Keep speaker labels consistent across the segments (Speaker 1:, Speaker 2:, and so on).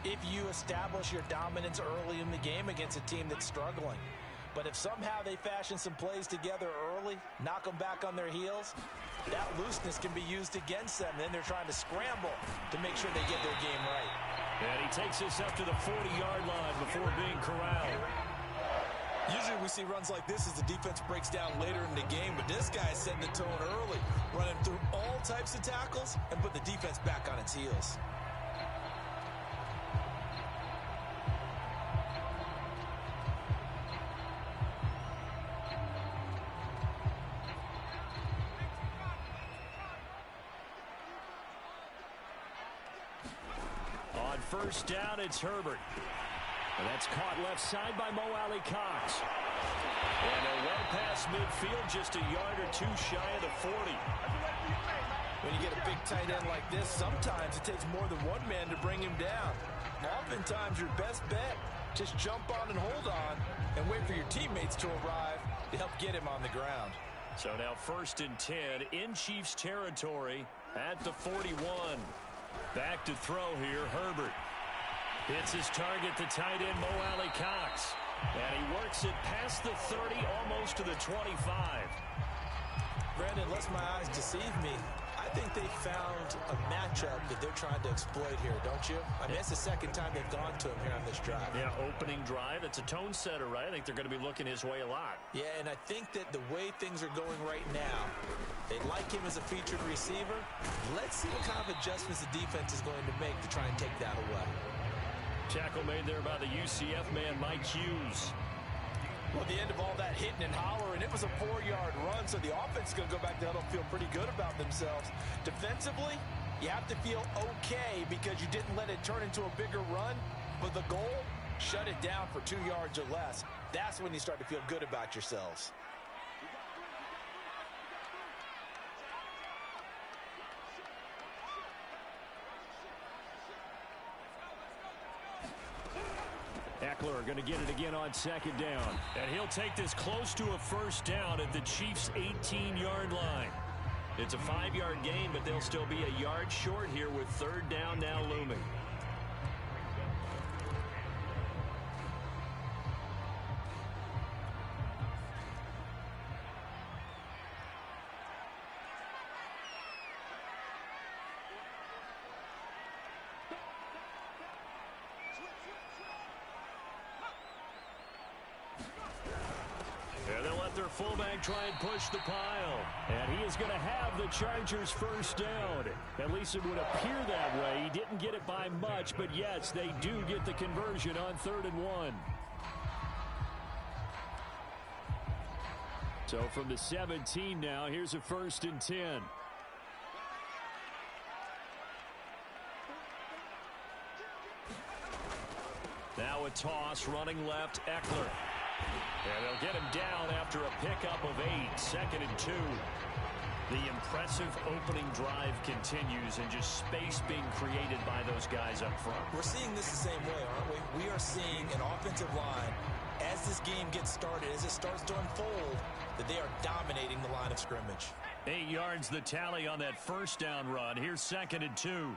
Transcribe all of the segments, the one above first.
Speaker 1: if you establish your dominance early in the game against a team that's struggling. But if somehow they fashion some plays together early, knock them back on their heels, that looseness can be used against them. Then they're trying to scramble to make sure they get their game right.
Speaker 2: And he takes this up to the 40-yard line before being corralled.
Speaker 1: Usually we see runs like this as the defense breaks down later in the game, but this guy is setting the tone early, running through all types of tackles and put the defense back on its heels.
Speaker 2: On first down, it's Herbert. And that's caught left side by Mo Alley Cox. And they're well past midfield, just a yard or two shy of the 40.
Speaker 1: When you get a big tight end like this, sometimes it takes more than one man to bring him down. Oftentimes, your best bet, just jump on and hold on and wait for your teammates to arrive to help get him on the ground.
Speaker 2: So now 1st and 10 in Chiefs territory at the 41. Back to throw here, Herbert. Hits his target, the tight end, Mo Alley Cox. And he works it past the 30, almost to the 25.
Speaker 1: Brandon, unless my eyes deceive me, I think they found a matchup that they're trying to exploit here, don't you? I mean, it's the second time they've gone to him here on this drive.
Speaker 2: Yeah, opening drive. It's a tone setter, right? I think they're going to be looking his way a lot.
Speaker 1: Yeah, and I think that the way things are going right now, they like him as a featured receiver. Let's see what kind of adjustments the defense is going to make to try and take that away.
Speaker 2: Tackle made there by the UCF man, Mike Hughes.
Speaker 1: Well, at the end of all that hitting and hollering, it was a 4-yard run, so the offense is going to go back to huddle, feel pretty good about themselves. Defensively, you have to feel okay because you didn't let it turn into a bigger run, but the goal, shut it down for 2 yards or less. That's when you start to feel good about yourselves.
Speaker 2: Eckler going to get it again on 2nd down. And he'll take this close to a 1st down at the Chiefs' 18-yard line. It's a 5-yard gain, but they'll still be a yard short here with 3rd down now looming. Fullback try and push the pile. And he is going to have the Chargers 1st down. At least it would appear that way. He didn't get it by much, but yes, they do get the conversion on 3rd and 1. So from the 17 now, here's a 1st and 10. Now a toss, running left, Eckler. And they'll get him down after a pickup of 8, 2nd and 2. The impressive opening drive continues and just space being created by those guys up front.
Speaker 1: We're seeing this the same way, aren't we? We are seeing an offensive line, as this game gets started, as it starts to unfold, that they are dominating the line of scrimmage.
Speaker 2: 8 yards the tally on that 1st down run. Here's 2nd and 2.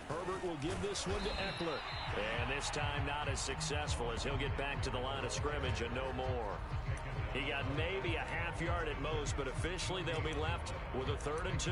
Speaker 2: Herbert will give this one to Eckler. And this time not as successful as he'll get back to the line of scrimmage and no more. He got maybe a half yard at most, but officially they'll be left with a 3rd and 2.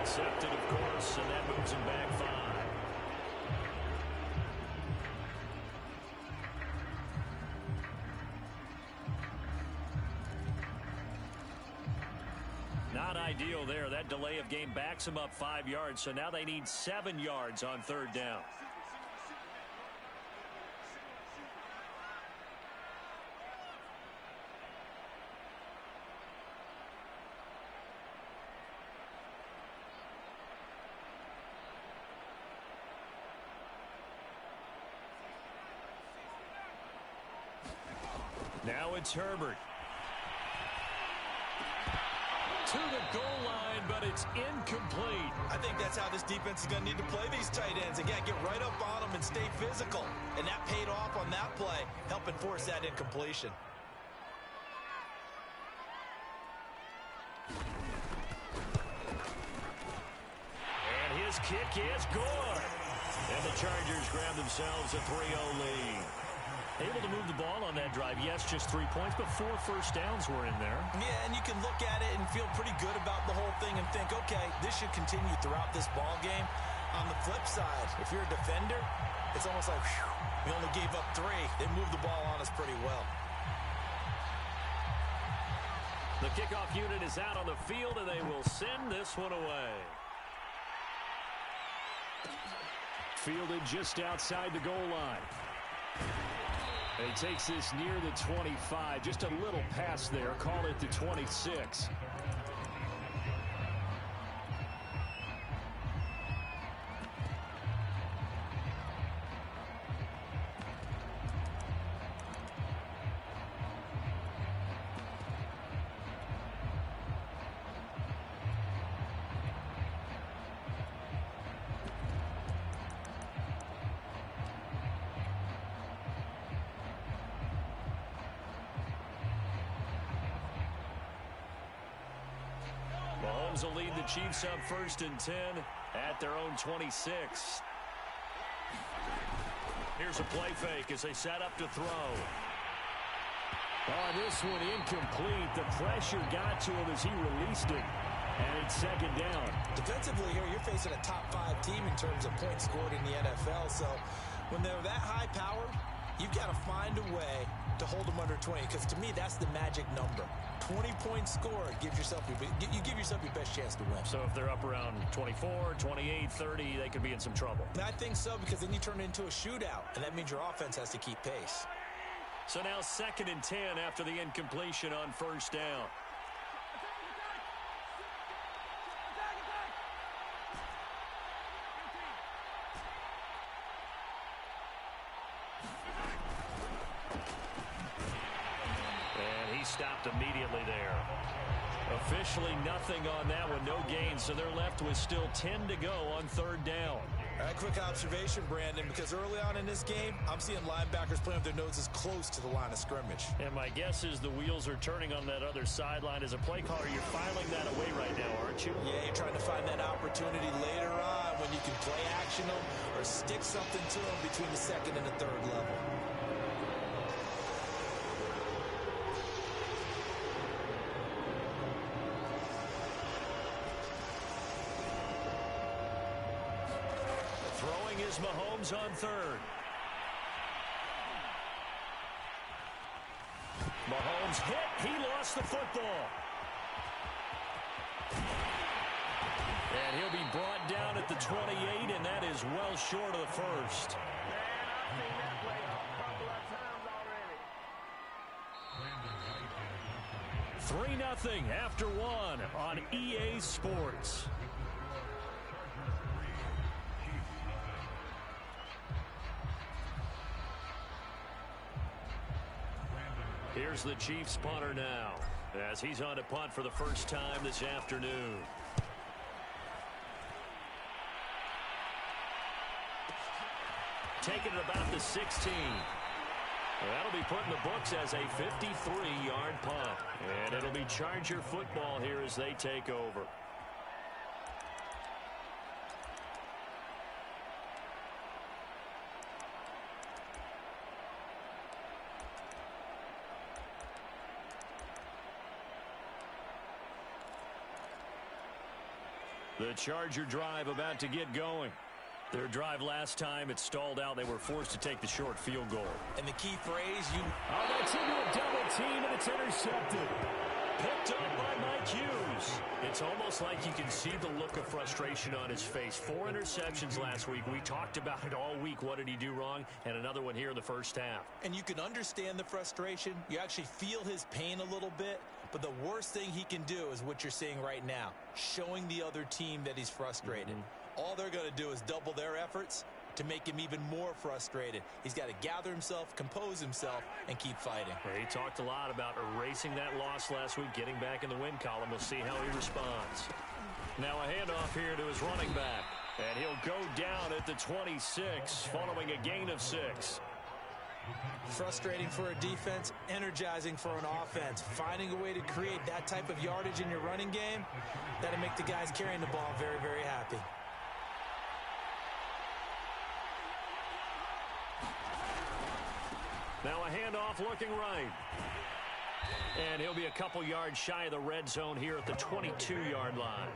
Speaker 2: Accepted, of course, and that moves him back 5. Not ideal there. That delay of game backs him up 5 yards, so now they need 7 yards on 3rd down. Now it's Herbert. To the goal line, but it's incomplete.
Speaker 1: I think that's how this defense is going to need to play these tight ends. Again, get right up on them and stay physical. And that paid off on that play, helping force that incompletion.
Speaker 2: And his kick is good. And the Chargers grab themselves a 3-0 lead. Able to move the ball on that drive. Yes, just 3 points, but 4 first downs were in there. Yeah,
Speaker 1: and you can look at it and feel pretty good about the whole thing and think, okay, this should continue throughout this ball game. On the flip side, if you're a defender, it's almost like, whew, we only gave up 3. They moved the ball on us pretty well.
Speaker 2: The kickoff unit is out on the field, and they will send this one away. Fielded just outside the goal line. He takes this near the 25. Just a little pass there. Call it the 26. Mahomes will lead the Chiefs up 1st and 10 at their own 26. Here's a play fake as they set up to throw. Oh, this one incomplete. The pressure got to him as he released it. And it's 2nd down.
Speaker 1: Defensively here, you're facing a top 5 team in terms of points scored in the NFL. So when they're that high powered, you've got to find a way to hold them under 20, because to me, that's the magic number. 20 points scored gives yourself you give yourself your best chance to win.
Speaker 2: So if they're up around 24, 28, 30, they could be in some trouble.
Speaker 1: I think so, because then you turn it into a shootout, and that means your offense has to keep pace.
Speaker 2: So now 2nd and 10 after the incompletion on 1st down. Stopped immediately there. Officially nothing on that one, no gain, so they're left with still 10 to go on 3rd down.
Speaker 1: All right, quick observation, Brandon, because early on in this game, I'm seeing linebackers playing with their noses close to the line of scrimmage.
Speaker 2: And my guess is the wheels are turning on that other sideline. As a play caller, you're filing that away right now, aren't you?
Speaker 1: Yeah, you're trying to find that opportunity later on when you can play action them or stick something to them between the 2nd and the 3rd level.
Speaker 2: Is Mahomes on 3rd. Mahomes hit. He lost the football. And he'll be brought down at the 28, and that is well short of the 1st. 3-0 after 1 on EA Sports. Here's the Chiefs punter now, as he's on to punt for the first time this afternoon. Taking it about the 16. That'll be put in the books as a 53-yard punt. And it'll be Charger football here as they take over. The Charger drive about to get going. Their drive last time, it stalled out. They were forced to take the short field goal.
Speaker 1: And the key phrase,
Speaker 2: Oh, that's into a double team, and it's intercepted. Picked up by Mike Hughes. It's almost like you can see the look of frustration on his face. 4 interceptions last week. We talked about it all week. What did he do wrong? And another one here in the first half.
Speaker 1: And you can understand the frustration. You actually feel his pain a little bit. But the worst thing he can do is what you're seeing right now, showing the other team that he's frustrated. All they're going to do is double their efforts to make him even more frustrated. He's got to gather himself, compose himself, and keep fighting.
Speaker 2: He talked a lot about erasing that loss last week, getting back in the win column. We'll see how he responds. Now a handoff here to his running back. And he'll go down at the 26 following a gain of 6.
Speaker 1: Frustrating for a defense, energizing for an offense. Finding a way to create that type of yardage in your running game, that'll make the guys carrying the ball very, very happy.
Speaker 2: Now a handoff looking right. And he'll be a couple yards shy of the red zone here at the 22-yard line.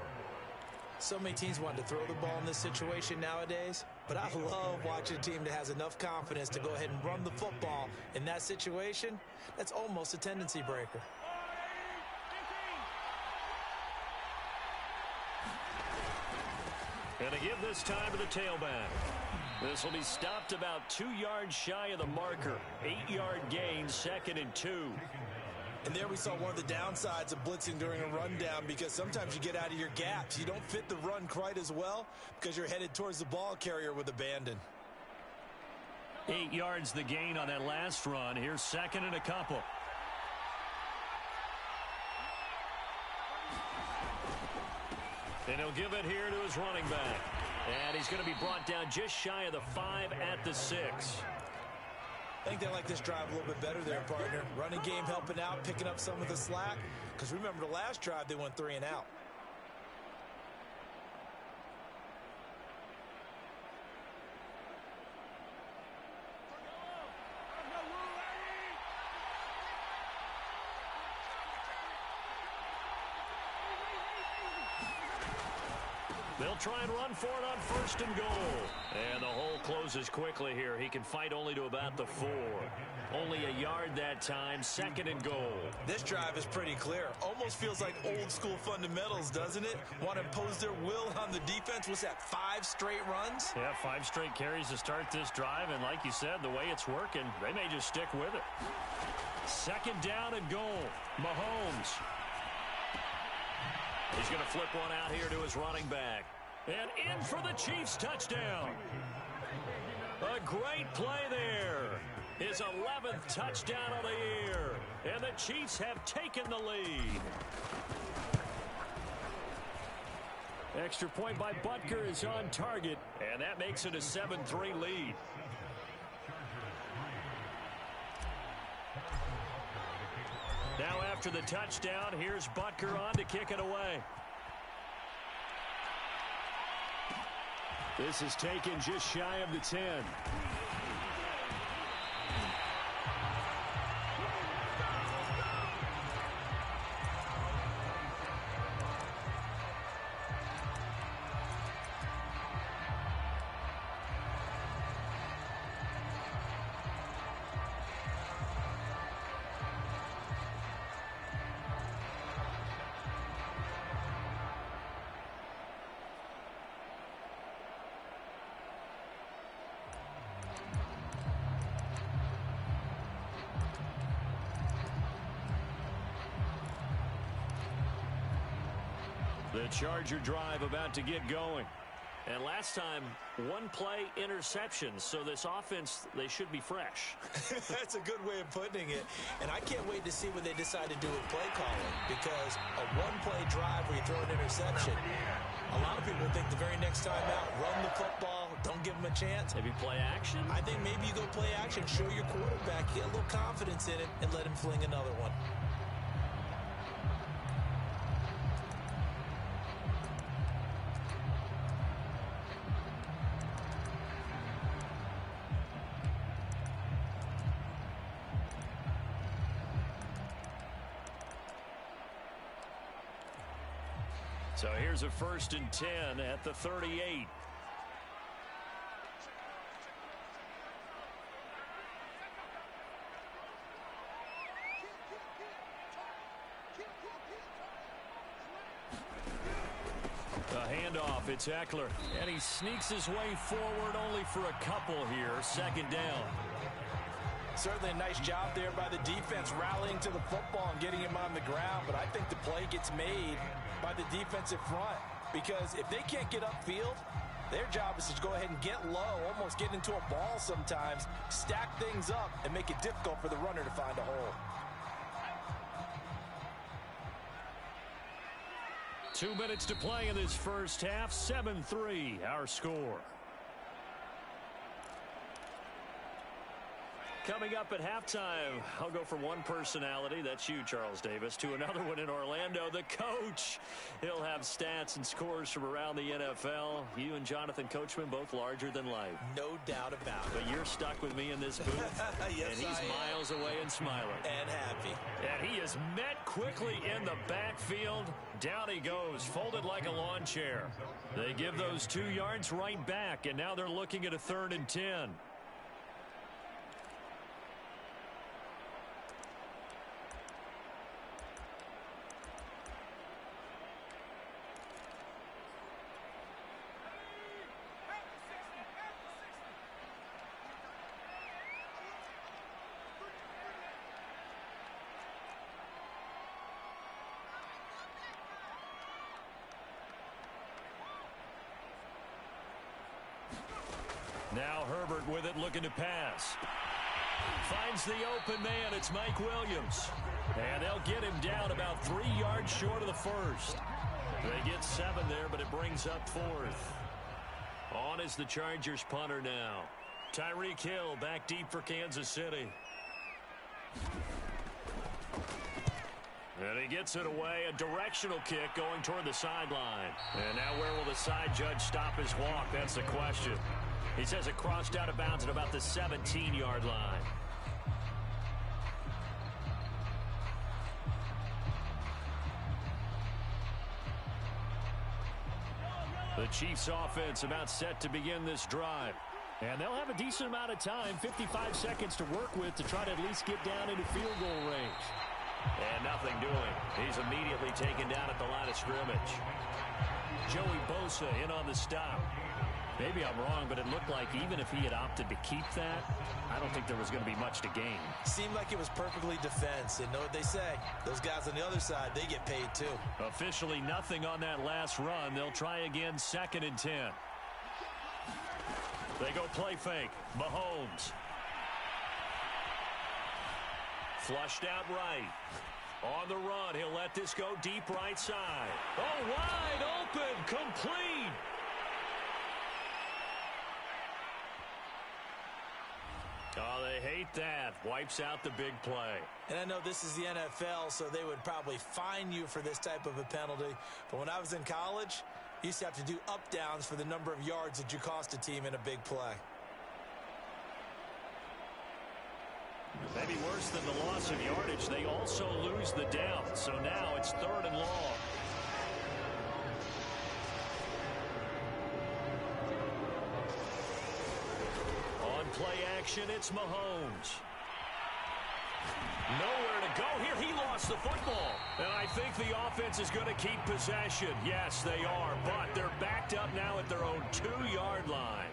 Speaker 1: So many teams want to throw the ball in this situation nowadays, but I love watching a team that has enough confidence to go ahead and run the football in that situation. That's almost a tendency breaker.
Speaker 2: And to give this time to the tailback. This will be stopped about 2 yards shy of the marker. 8-yard gain, 2nd and 2.
Speaker 1: And there we saw one of the downsides of blitzing during a rundown, because sometimes you get out of your gaps. You don't fit the run quite as well because you're headed towards the ball carrier with abandon.
Speaker 2: 8 yards the gain on that last run. Here's 2nd and a couple. And he'll give it here to his running back. And he's going to be brought down just shy of the 5 at the 6.
Speaker 1: I think they like this drive a little bit better there, partner. Running game helping out, picking up some of the slack. Because remember, the last drive, they went 3 and out.
Speaker 2: They'll try and run for it on 1st and goal. And the hole closes quickly here. He can fight only to about the 4. Only a yard that time, 2nd and goal.
Speaker 1: This drive is pretty clear. Almost feels like old school fundamentals, doesn't it? Want to impose their will on the defense. What's that, 5 straight runs?
Speaker 2: Yeah, 5 straight carries to start this drive. And like you said, the way it's working, they may just stick with it. 2nd down and goal. Mahomes. He's going to flip one out here to his running back. And in for the Chiefs touchdown. A great play there. His 11th touchdown of the year. And the Chiefs have taken the lead. Extra point by Butker is on target. And that makes it a 7-3 lead. Now after the touchdown, here's Butker on to kick it away. This is taken just shy of the 10. The Charger drive about to get going. And last time, 1-play interception. So this offense, they should be fresh.
Speaker 1: That's a good way of putting it. And I can't wait to see what they decide to do with play calling. Because a 1-play drive where you throw an interception, a lot of people think the very next time out, run the football, don't give them a chance.
Speaker 2: Maybe play action?
Speaker 1: I think maybe you go play action, show your quarterback, get a little confidence in it, and let him fling another one.
Speaker 2: So here's a 1st and 10 at the 38. The handoff, it's Eckler. And he sneaks his way forward only for a couple here. 2nd down.
Speaker 1: Certainly a nice job there by the defense rallying to the football and getting him on the ground. But I think the play gets made by the defensive front. Because if they can't get upfield, Their job is to go ahead and get low, almost get into a ball sometimes, stack things up, and make it difficult for the runner to find a hole.
Speaker 2: 2 minutes to play in this first half. 7-3 our score. Coming up at halftime, I'll go from one personality, that's you, Charles Davis, to another one in Orlando, the coach. He'll have stats and scores from around the NFL. You and Jonathan Coachman, both larger than life.
Speaker 1: No doubt about it.
Speaker 2: But you're stuck with me in this booth.
Speaker 1: Yes,
Speaker 2: and he's miles away and smiling.
Speaker 1: And happy.
Speaker 2: And he is met quickly in the backfield. Down he goes, folded like a lawn chair. They give those 2 yards right back, and now they're looking at a 3rd and 10. Now Herbert with it, looking to pass. Finds the open man. It's Mike Williams. And they'll get him down about 3 yards short of the first. They get 7 there, but it brings up 4th. On is the Chargers punter now. Tyreek Hill back deep for Kansas City. And he gets it away. A directional kick going toward the sideline. And now where will the side judge stop his walk? That's the question. He says it crossed out of bounds at about the 17-yard line. The Chiefs offense about set to begin this drive. And they'll have a decent amount of time, 55 seconds to work with, to try to at least get down into field goal range. And nothing doing. He's immediately taken down at the line of scrimmage. Joey Bosa in on the stop. Maybe I'm wrong, but it looked like even if he had opted to keep that, I don't think there was going to be much to gain.
Speaker 1: Seemed like it was perfectly defense. And know what they say? Those guys on the other side, they get paid too.
Speaker 2: Officially nothing on that last run. They'll try again, 2nd and 10. They go play fake. Mahomes. Flushed out right. On the run, he'll let this go deep right side. Oh, wide open, complete. Oh, they hate that. Wipes out the big play.
Speaker 1: And I know this is the NFL, so they would probably fine you for this type of a penalty. But when I was in college, you used to have to do up-downs for the number of yards that you cost a team in a big play.
Speaker 2: Maybe worse than the loss of yardage, they also lose the down. So now it's 3rd and long. On play action, it's Mahomes. Nowhere to go here. He lost the football. And I think the offense is going to keep possession. Yes, they are. But they're backed up now at their own 2-yard line.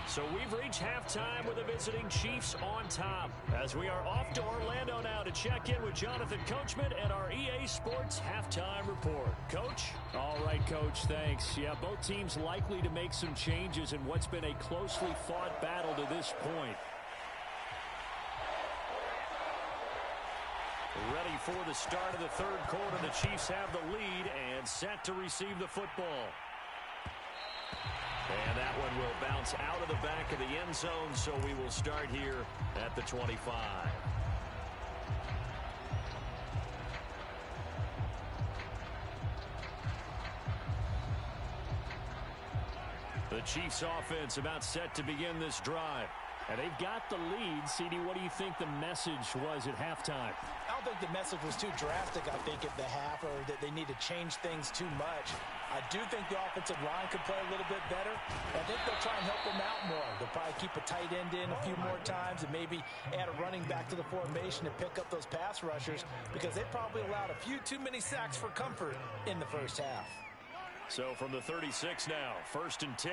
Speaker 2: So we've reached halftime with the visiting Chiefs on top, as we are off to Orlando now to check in with Jonathan Coachman and our EA Sports Halftime Report. Coach?
Speaker 3: All right, Coach, thanks. Yeah, both teams likely to make some changes in what's been a closely fought battle to this point.
Speaker 2: Ready for the start of the 3rd quarter. The Chiefs have the lead and set to receive the football. And that one will bounce out of the back of the end zone, so we will start here at the 25. The Chiefs offense about set to begin this drive.
Speaker 3: And they've got the lead. CD, what do you think the message was at halftime?
Speaker 1: I don't think the message was too drastic, I think, at the half, or that they need to change things too much. I do think the offensive line could play a little bit better. I think they'll try and help them out more. They'll probably keep a tight end in a few more times and maybe add a running back to the formation to pick up those pass rushers, because they probably allowed a few too many sacks for comfort in the first half.
Speaker 2: So from the 36 now, 1st and 10.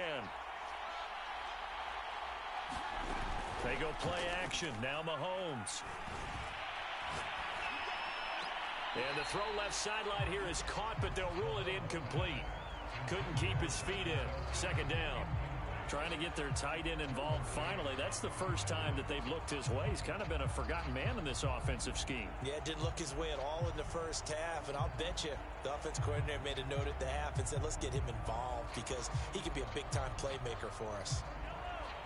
Speaker 2: They go play action. Now Mahomes. And the throw left sideline here is caught, but they'll rule it incomplete. Couldn't keep his feet in. Second down. Trying to get their tight end involved finally. That's the first time that they've looked his way. He's kind of been a forgotten man in this offensive scheme.
Speaker 1: Yeah, didn't look his way at all in the first half. And I'll bet you the offense coordinator made a note at the half and said, let's get him involved because he could be a big-time playmaker for us.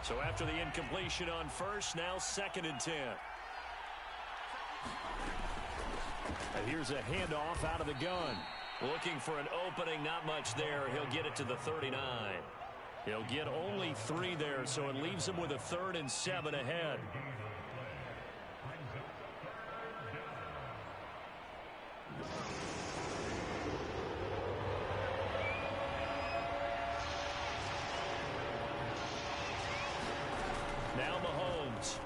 Speaker 2: So after the incompletion on first, now 2nd and 10. And here's a handoff out of the gun. Looking for an opening, not much there. He'll get it to the 39. He'll get only 3 there, so it leaves him with a 3rd and 7 ahead. Now Mahomes.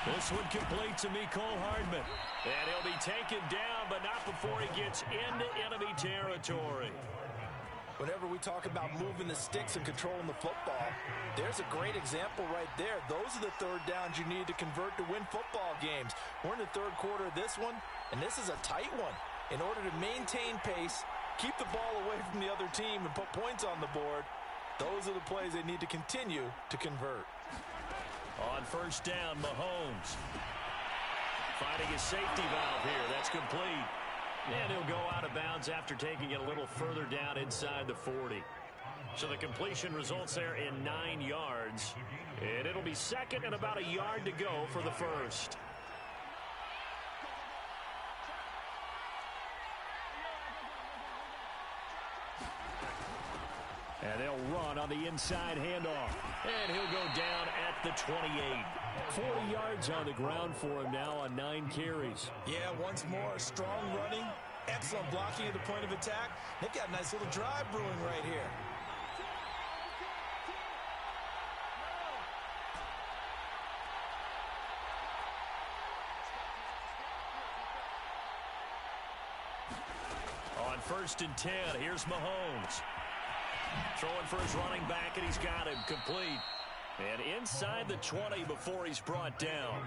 Speaker 2: This one complete to Mecole Hardman. And he'll be taken down, but not before he gets into enemy territory.
Speaker 1: Whenever we talk about moving the sticks and controlling the football, there's a great example right there. Those are the third downs you need to convert to win football games. We're in the third quarter of this one, and this is a tight one. In order to maintain pace, keep the ball away from the other team, and put points on the board, those are the plays they need to continue to convert.
Speaker 2: On first down, Mahomes. Finding his safety valve here. That's complete. And he'll go out of bounds after taking it a little further down inside the 40. So the completion results there in 9 yards. And it'll be 2nd and about a yard to go for the first. And they'll run on the inside handoff. And he'll go down at the 28.
Speaker 3: 40 yards on the ground for him now on 9 carries.
Speaker 1: Yeah, once more, strong running, excellent blocking at the point of attack. They've got a nice little drive brewing right here.
Speaker 2: On 1st and 10, here's Mahomes. Throwing for his running back, and he's got him complete. And inside the 20 before he's brought down.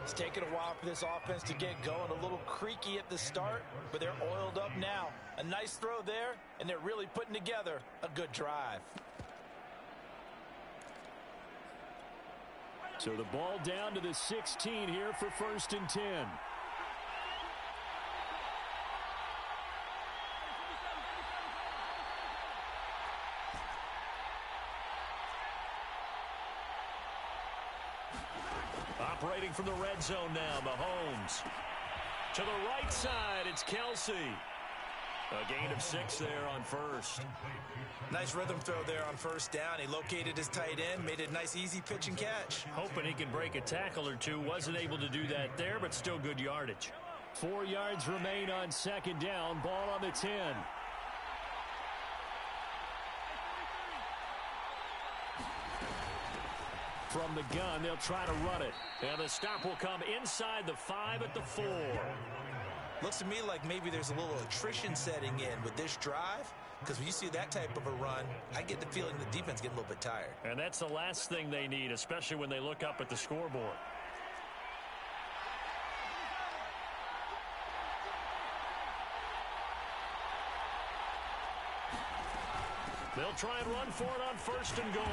Speaker 1: It's taken a while for this offense to get going. A little creaky at the start, but they're oiled up now. A nice throw there, and they're really putting together a good drive.
Speaker 3: So the ball down to the 16 here for 1st and 10.
Speaker 2: Operating from the red zone now, Mahomes. To the right side, it's Kelsey. A gain of 6 there on first.
Speaker 1: Nice rhythm throw there on first down. He located his tight end, made it a nice easy pitch and catch.
Speaker 2: Hoping he can break a tackle or two. Wasn't able to do that there, but still good yardage.
Speaker 3: 4 yards remain on 2nd down. Ball on the 10. From the gun, they'll try to run it.
Speaker 2: And the stop will come inside the 5 at the 4.
Speaker 1: Looks to me like maybe there's a little attrition setting in with this drive, because when you see that type of a run, I get the feeling the defense getting a little bit tired.
Speaker 2: And that's the last thing they need, especially when they look up at the scoreboard. They'll try and run for it on 1st and goal.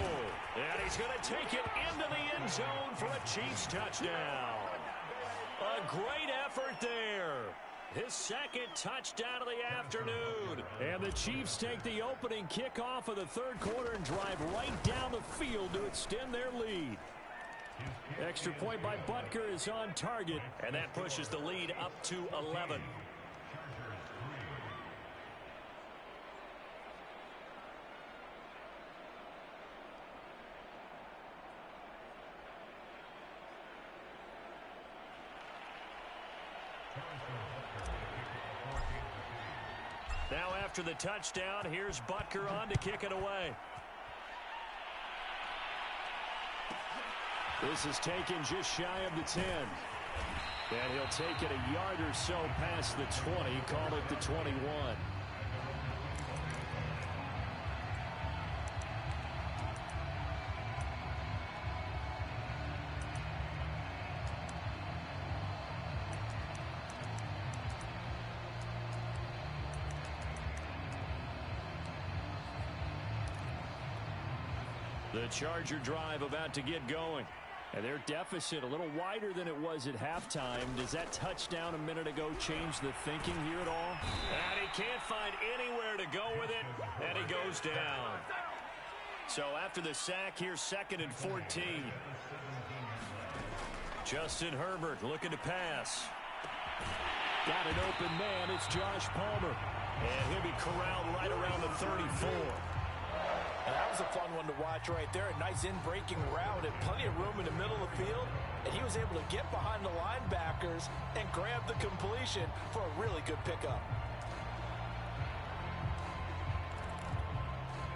Speaker 2: And he's going to take it into the end zone for a Chiefs touchdown. A great effort there. His 2nd touchdown of the afternoon.
Speaker 3: And the Chiefs take the opening kickoff of the 3rd quarter and drive right down the field to extend their lead. Extra point by Butker is on target.
Speaker 2: And that pushes the lead up to 11. Now after the touchdown, here's Butker on to kick it away.
Speaker 3: This is taken just shy of the 10. And he'll take it a yard or so past the 20, call it the 21.
Speaker 2: The Charger drive about to get going.
Speaker 3: And their deficit a little wider than it was at halftime. Does that touchdown a minute ago change the thinking here at all?
Speaker 2: And he can't find anywhere to go with it, and he goes down. So after the sack, here's 2nd and 14. Justin Herbert looking to pass.
Speaker 3: Got an open man. It's Josh Palmer.
Speaker 2: And he'll be corralled right around the 34.
Speaker 1: And that was a fun one to watch right there. A nice in-breaking route and plenty of room in the middle of the field. And he was able to get behind the linebackers and grab the completion for a really good pickup.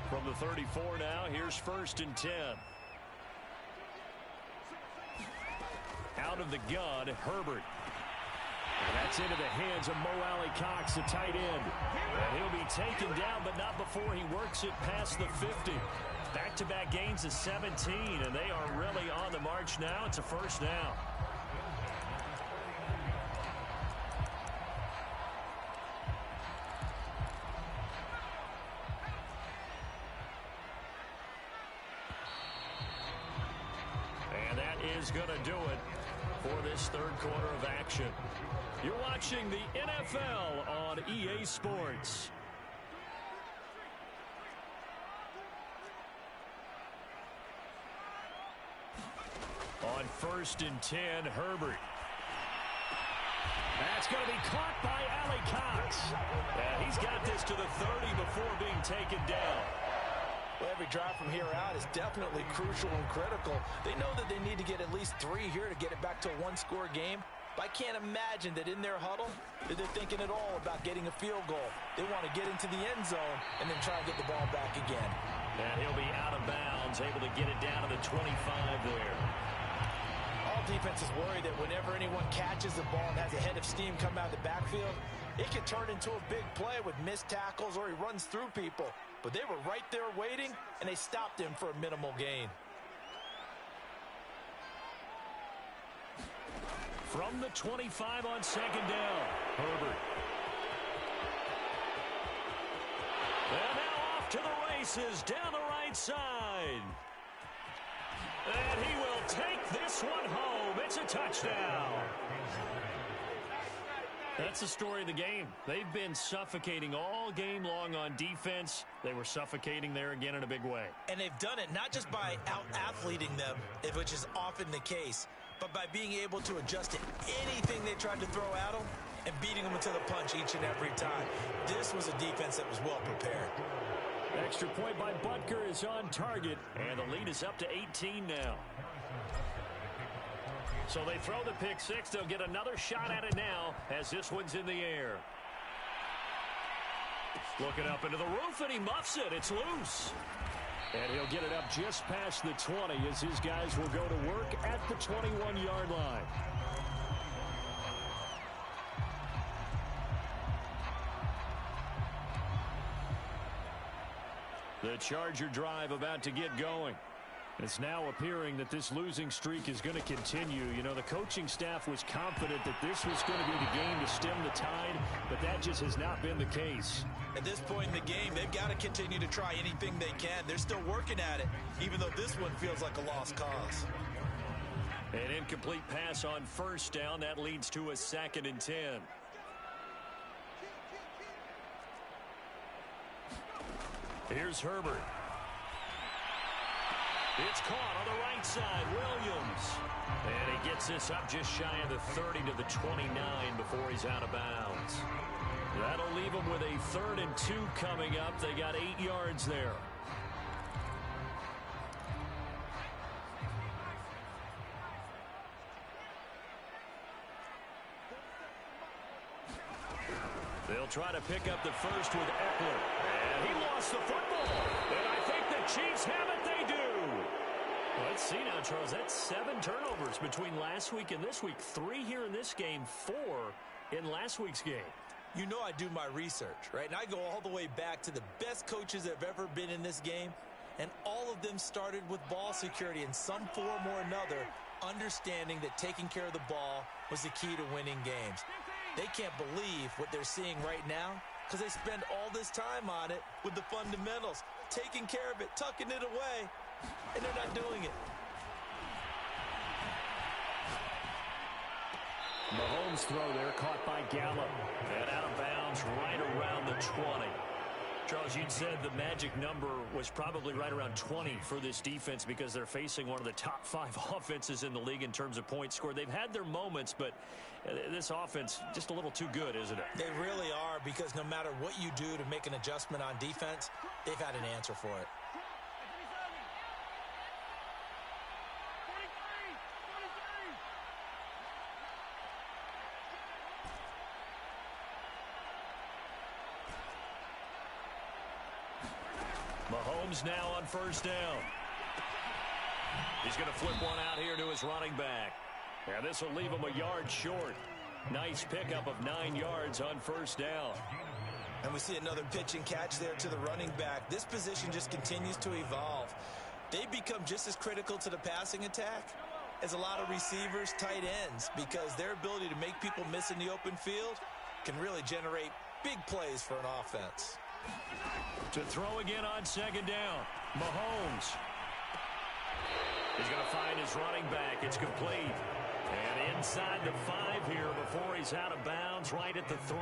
Speaker 2: From the 34 now, here's 1st and 10. Out of the gun, Herbert. And that's into the hands of Mo Alley-Cox, the tight end. And he'll be taken down, but not before he works it past the 50. Back-to-back gains of 17, and they are really on the march now. It's a 1st down. And that is going to do it for this 3rd quarter of action. You're watching the NFL on EA Sports. On 1st and 10, Herbert.
Speaker 3: That's going to be caught by Alley-Cox.
Speaker 2: And he's got this to the 30 before being taken down.
Speaker 1: Well, every drive from here out is definitely crucial and critical. They know that they need to get at least 3 here to get it back to a 1-score game. But I can't imagine that in their huddle that they're thinking at all about getting a field goal. They want to get into the end zone and then try and get the ball back again.
Speaker 2: And he'll be out of bounds, able to get it down to the 25 there.
Speaker 1: All defenses worry that whenever anyone catches the ball and has a head of steam come out of the backfield, it can turn into a big play with missed tackles or he runs through people. But they were right there waiting, and they stopped him for a minimal gain.
Speaker 2: From the 25 on 2nd down, Herbert. And now off to the races down the right side. And he will take this one home. It's a touchdown. That's the story of the game. They've been suffocating all game long on defense. They were suffocating there again in a big way.
Speaker 1: And they've done it not just by out-athleting them, which is often the case, but by being able to adjust to anything they tried to throw at them and beating them into the punch each and every time. This was a defense that was well prepared.
Speaker 3: Extra point by Butker is on target.
Speaker 2: And the lead is up to 18 now. So they throw the pick 6. They'll get another shot at it now as this one's in the air. Looking up into the roof, and he muffs it. It's loose.
Speaker 3: And he'll get it up just past the 20 as his guys will go to work at the 21-yard line.
Speaker 2: The Charger drive about to get going.
Speaker 3: It's now appearing that this losing streak is going to continue. You know, the coaching staff was confident that this was going to be the game to stem the tide, but that just has not been the case.
Speaker 1: At this point in the game, they've got to continue to try anything they can. They're still working at it, even though this one feels like a lost cause.
Speaker 2: An incomplete pass on 1st down. That leads to a 2nd and 10. Here's Herbert. It's caught on the right side. Williams. And he gets this up just shy of the 30 to the 29 before he's out of bounds. That'll leave them with a 3rd and 2 coming up. They got 8 yards there. They'll try to pick up the first with Eckler. And he lost the football. And I think the Chiefs have it. They do. Let's see now, Charles. That's 7 turnovers between last week and this week. 3 here in this game, 4 in last week's game.
Speaker 1: You know I do my research, right? And I go all the way back to the best coaches that have ever been in this game. And all of them started with ball security in some form or another, understanding that taking care of the ball was the key to winning games. They can't believe what they're seeing right now because they spend all this time on it with the fundamentals. taking care of it, tucking it away, and they're not doing it.
Speaker 2: Mahomes' throw there caught by Gallup. And out of bounds right around the 20. Charles, you'd said the magic number was probably right around 20 for this defense because they're facing one of the top 5 offenses in the league in terms of points scored. They've had their moments, but this offense just a little too good, isn't it?
Speaker 1: They really are, because no matter what you do to make an adjustment on defense, they've had an answer for it.
Speaker 2: Mahomes now on first down. He's going to flip one out here to his running back. And this will leave him a yard short. Nice pickup of 9 yards on first down.
Speaker 1: And we see another pitch and catch there to the running back. This position just continues to evolve. They become just as critical to the passing attack as a lot of receivers, tight ends, because their ability to make people miss in the open field can really generate big plays for an offense.
Speaker 2: To throw again on second down. Mahomes. He's going to find his running back. It's complete. And inside the 5 here before he's out of bounds, right at the 3.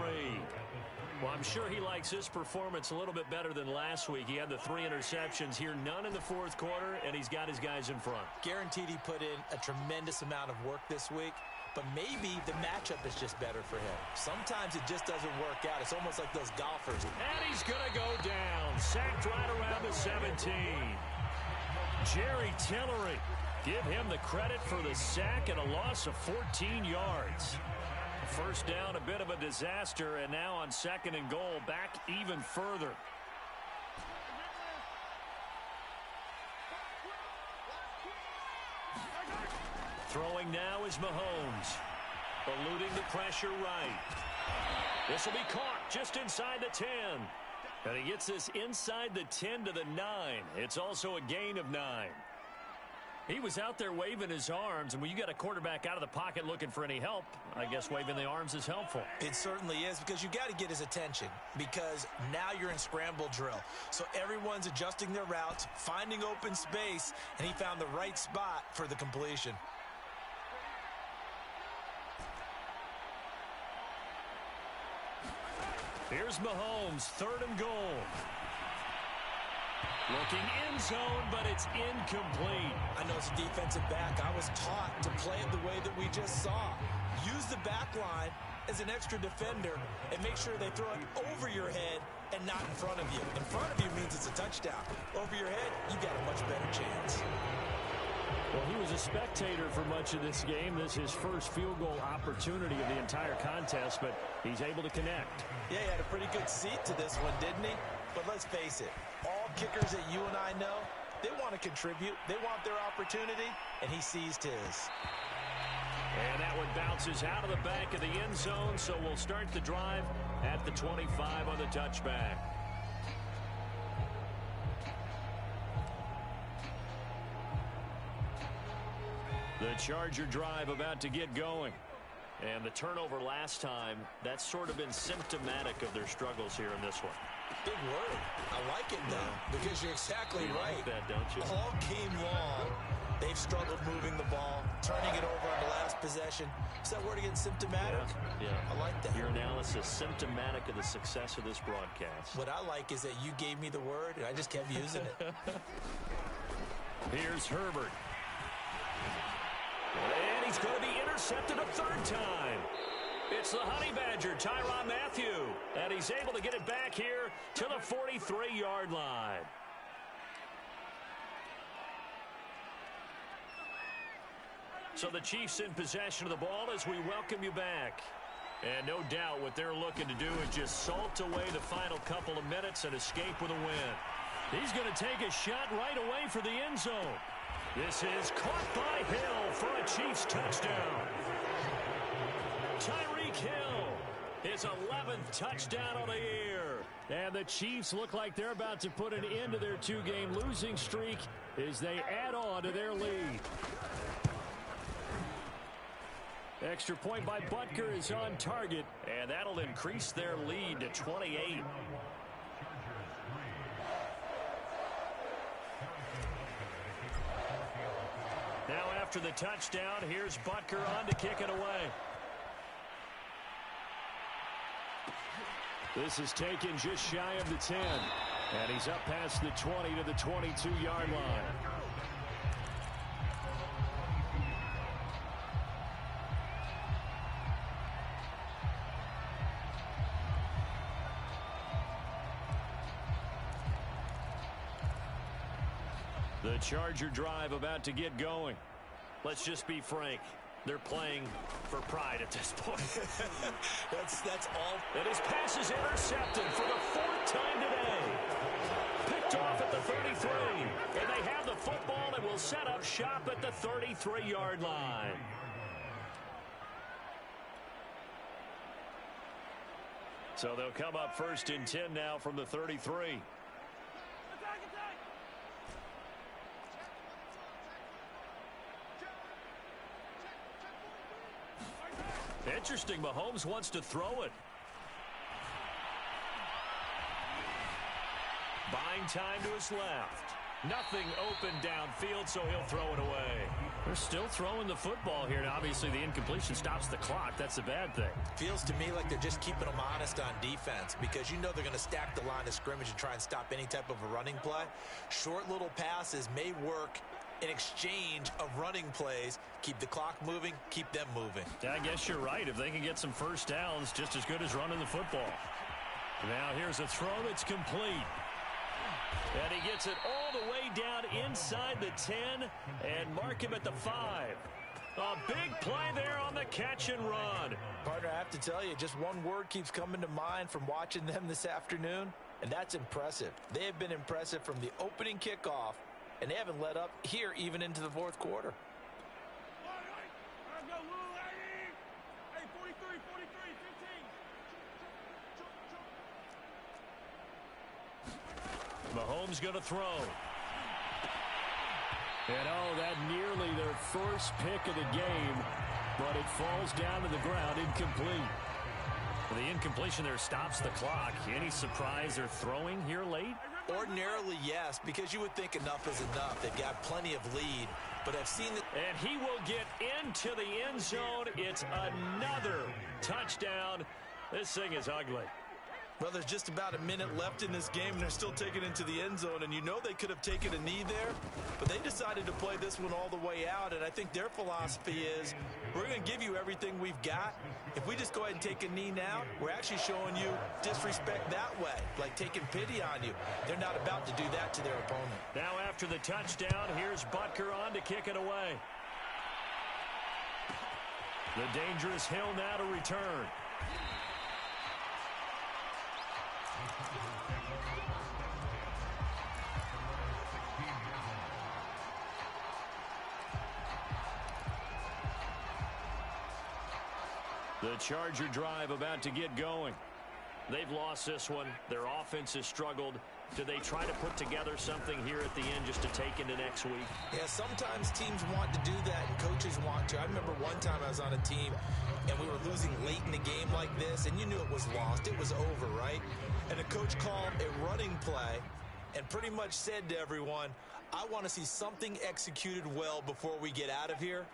Speaker 2: Well, I'm sure he likes his performance a little bit better than last week. He had the 3 interceptions here, none in the fourth quarter, and he's got his guys in front.
Speaker 1: Guaranteed he put in a tremendous amount of work this week. But maybe the matchup is just better for him. Sometimes it just doesn't work out. It's almost like those golfers.
Speaker 2: And he's going to go down. Sacked right around the 17. Jerry Tillery. Give him the credit for the sack and a loss of 14 yards. First down, a bit of a disaster. And now on second and goal, back even further. Throwing now is Mahomes. Eluding the pressure right. This will be caught just inside the 10. And he gets this inside the 10 to the 9. It's also a gain of 9. He was out there waving his arms, and when you got a quarterback out of the pocket looking for any help, I guess waving the arms is helpful.
Speaker 1: It certainly is, because you got to get his attention, because now you're in scramble drill. So everyone's adjusting their routes, finding open space, and he found the right spot for the completion.
Speaker 2: Here's Mahomes, third and goal. Looking end zone, but it's incomplete.
Speaker 1: I know as a defensive back, I was taught to play it the way that we just saw. Use the back line as an extra defender and make sure they throw it over your head and not in front of you. In front of you means it's a touchdown. Over your head, you got a much better chance.
Speaker 3: Well, he was a spectator for much of this game. This is his first field goal opportunity of the entire contest, but he's able to connect.
Speaker 1: Yeah, he had a pretty good seat to this one, didn't he? But let's face it, all kickers that you and I know, they want to contribute. They want their opportunity, and he seized his.
Speaker 2: And that one bounces out of the back of the end zone, so we'll start the drive at the 25 on the touchback. The Charger drive about to get going. And the turnover last time, that's sort of been symptomatic of their struggles here in this one.
Speaker 1: Big word. I like it, though, because you're exactly right.
Speaker 2: Like that, don't you?
Speaker 1: All game long, they've struggled moving the ball, turning it over on the last possession. Is that word again, symptomatic?
Speaker 2: Yeah.
Speaker 1: I like that.
Speaker 2: Your analysis, symptomatic of the success of this broadcast.
Speaker 1: What I like is that you gave me the word, and I just kept using it.
Speaker 2: Here's Herbert. And he's going to be intercepted a third time. It's the Honey Badger, Tyrann Mathieu. And he's able to get it back here to the 43-yard line. So the Chiefs in possession of the ball as we welcome you back. And no doubt what they're looking to do is just salt away the final couple of minutes and escape with a win. He's going to take a shot right away for the end zone. This is caught by Hill for a Chiefs touchdown. Tyreek Hill, his 11th touchdown of the year.
Speaker 3: And the Chiefs look like they're about to put an end to their 2-game losing streak as they add on to their lead. Extra point by Butker is on target.
Speaker 2: And that'll increase their lead to 28. after the touchdown, here's Butker on to kick it away.
Speaker 3: This is taken just shy of the 10. And he's up past the 20 to the 22-yard line.
Speaker 2: The Charger drive about to get going. Let's just be frank. They're playing for pride at this point.
Speaker 1: that's all.
Speaker 2: And his pass is intercepted for the 4th time today. Picked off at the 33. And they have the football and will set up shop at the 33-yard line. So they'll come up 1st and 10 now from the 33. Interesting, Mahomes wants to throw it. Buying time to his left. Nothing open downfield, so he'll throw it away. They're still throwing the football here, and obviously the incompletion stops the clock. That's a bad thing.
Speaker 1: Feels to me like they're just keeping them honest on defense because you know they're going to stack the line of scrimmage and try and stop any type of a running play. Short little passes may work in exchange of running plays. Keep the clock moving, keep them moving.
Speaker 2: I guess you're right. If they can get some first downs, just as good as running the football. Now here's a throw that's complete. And he gets it all the way down inside the 10 and mark him at the 5. A big play there on the catch and run.
Speaker 1: Partner, I have to tell you, just one word keeps coming to mind from watching them this afternoon, and that's impressive. They have been impressive from the opening kickoff, and they haven't let up here even into the 4th quarter.
Speaker 2: Mahomes going to throw.
Speaker 3: And that nearly their first pick of the game, but it falls down to the ground incomplete.
Speaker 2: Well, the incompletion there stops the clock. Any surprise they're throwing here late?
Speaker 1: Ordinarily, yes, because you would think enough is enough. They've got plenty of lead, but I've seen that.
Speaker 2: And he will get into the end zone. It's another touchdown. This thing is ugly.
Speaker 1: Well, there's just about a minute left in this game, and they're still taking it into the end zone. And you know they could have taken a knee there, but they decided to play this one all the way out. And I think their philosophy is, we're going to give you everything we've got. If we just go ahead and take a knee now, we're actually showing you disrespect that way, like taking pity on you. They're not about to do that to their opponent.
Speaker 2: Now after the touchdown, here's Butker on to kick it away. The dangerous Hill now to return. The Charger drive about to get going. They've lost this one. Their offense has struggled. Do they try to put together something here at the end just to take into next week?
Speaker 1: Yeah, sometimes teams want to do that and coaches want to. I remember one time I was on a team and we were losing late in the game like this, and you knew it was lost. It was over, right? And the coach called a running play and pretty much said to everyone, I want to see something executed well before we get out of here.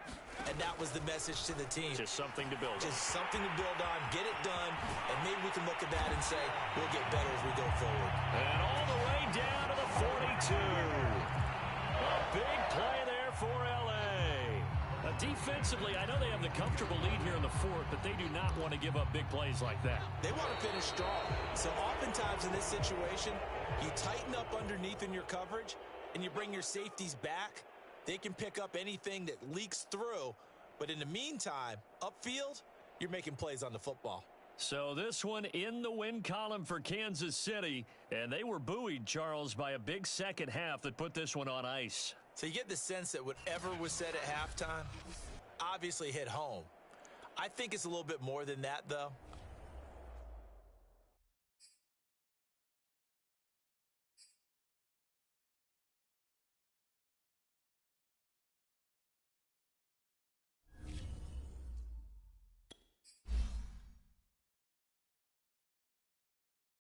Speaker 1: And that was the message to the team.
Speaker 2: Just something to build on.
Speaker 1: Just something to build on, get it done, and maybe we can look at that and say, we'll get better as we go forward.
Speaker 2: And all the way down to the 42. A big play there for L.A. Defensively, I know they have the comfortable lead here in the 4th, but they do not want to give up big plays like that.
Speaker 1: They want to finish strong. So oftentimes in this situation, you tighten up underneath in your coverage, and you bring your safeties back. They can pick up anything that leaks through. But in the meantime, upfield, you're making plays on the football.
Speaker 2: So this one in the win column for Kansas City. And they were buoyed, Charles, by a big second half that put this one on ice.
Speaker 1: So you get the sense that whatever was said at halftime obviously hit home. I think it's a little bit more than that, though.